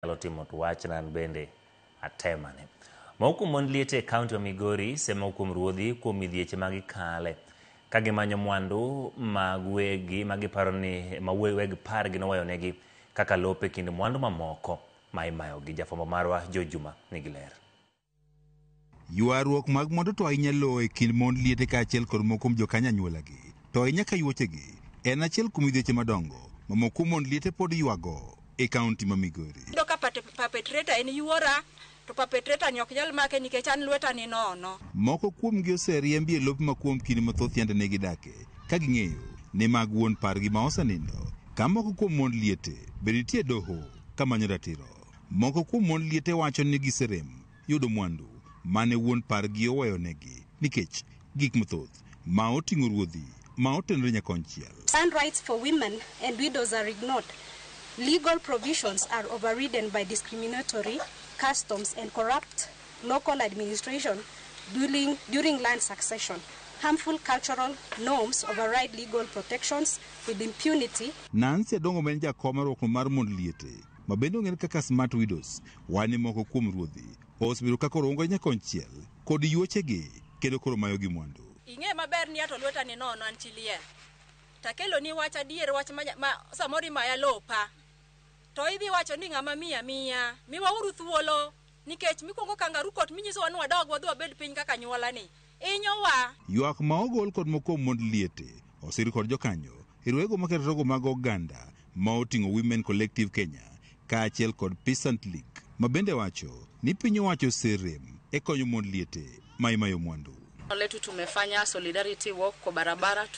timo tuwachna bende atemane. Mauku mondliete kaunti wa Migori sema hukum ruodhi kuom midhieche magikale kagimanyo mwandu magwegi magiparoni maweg pargi nowayonegi kaka lope kind mwandu mamoko maimayogi. Jafwambo marwa Jo Juma nigi ler. Ywaruok mag mwandu to ahinya lowo e kind mond liete kaachiel kod moko kuom jokanyo anyuolagi. To ahinya ka yuochegi en achiel kuom midhieche madongo ma moko mond liete pod ywago e kaunti ma Migori. Ka perpetrator en yuora to perpetrator ni ok nyal make nikech an lweta ni nono. Moko kuomgi oseriembi e lope ma kuom kinde mathoth yande ne gidake ka ging'eyo ni mag wuon pargi ma osenindo. Ka moko kuom mond liete be nitie doho kamanyo ratiro. Moko kuom mond liete wacho ni giserem yudo mwandu mane wuon pargi oweyonegi nikech gik mathoth ma oting'o ruodhi ma otenore nyakonchiel. Land rights for women and widows are ignored. Legal provisions are overridden by discriminatory customs and corrupt local administration during land succession. Harmful cultural norms override legal protections with impunity. Nancy Adongo men jakomarwok mar mond liete ma bende ong'ere kaka smart widows wani moko kuom ruodhi osebiro ka korongo nyakonchiel kod yuochegi kendo koro mayogi mwandu. Ing'e maber ni ato lweta ni nono antilie. Takelo ni wach adier wach ma samori maya lopa. To idhi wacho ni ng'ama miya miwa uru thuolo nikech mikongo kangaru kot minyiso wan wadog wadhi wabed piny kaka nyuola ni inyowa. Ywak ma ogol kod moko mond liete osir kod jokanyo irwego maketogo mag oganda ma oting'o Women Collective Kenya kaachiel kod Peasant League ma bende wacho ni piny owacho serem e konyo mond liete ma imayo mwandu. Letu tumefanya solidarity walk kwa barabara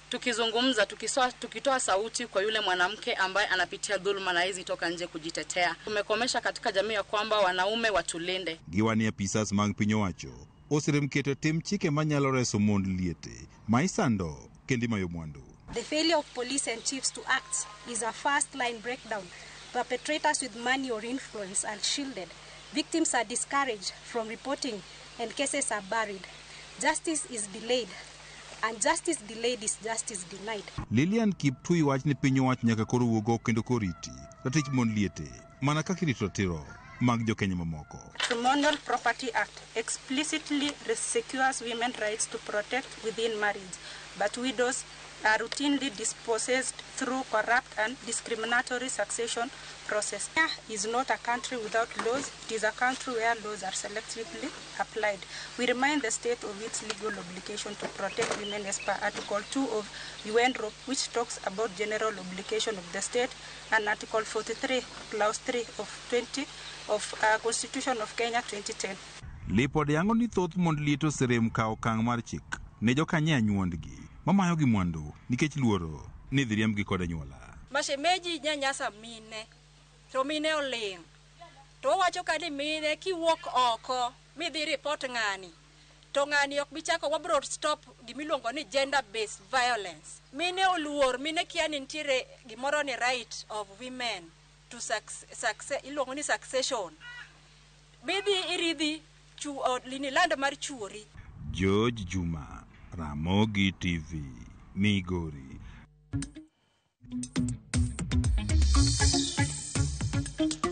tukizungumza tukitoa sauti kwa yule mwanamke ambaye anapitia dhuluma na hizi toka nje kujitetea. Tumekomesha katika jamii ya kwamba wanaume watulinde. Giwani apisas mag piny owacho osirem keto tim chike manyalo reso mond liete ma isando kendo imayo mwandu. The failure of police and chiefs to act is a first line breakdown. Perpetrators with money or influence are shielded. Victims are discouraged from reporting and cases are buried. Justice is delayed. And justice delayed is justice denied. Lilian Kiptui wach ni piny owacho nyaka koro wuogo kendo koriti ratich mond liete mana kaka irito ratiro mag jokenya mamoko. The Matrimonial Property Act explicitly secures women's rights to protect within marriage, but widows are routinely dispossessed through corrupt and discriminatory succession process. Kenya is not a country without laws. It is a country where laws are selectively applied. We remind the state of its legal obligation to protect women as per Article 2 of UNROP, which talks about general obligation of the state, and Article 43, Clause 3 of Constitution of Kenya 2010. Lipod yango ni thoth mond liete oserem kao okang' mar chik ne jokanyo anyuondgi mamayogi mwandu nikech luoro ni dhi riembgi kod anyuola. Mashemeji nyanyasa mine to mine oling to wacho ka ni mine kiwuok oko midhi report ng'ani to ng'ani ok bichako wabro stop gimiluongo ni gender based violence. Mine oluor, mine kia ni nitiere gimoro ni right of women to iluongo ni succession. Midhi iridhi lini land mar chuori. George Juma, Ramogi TV, Migori.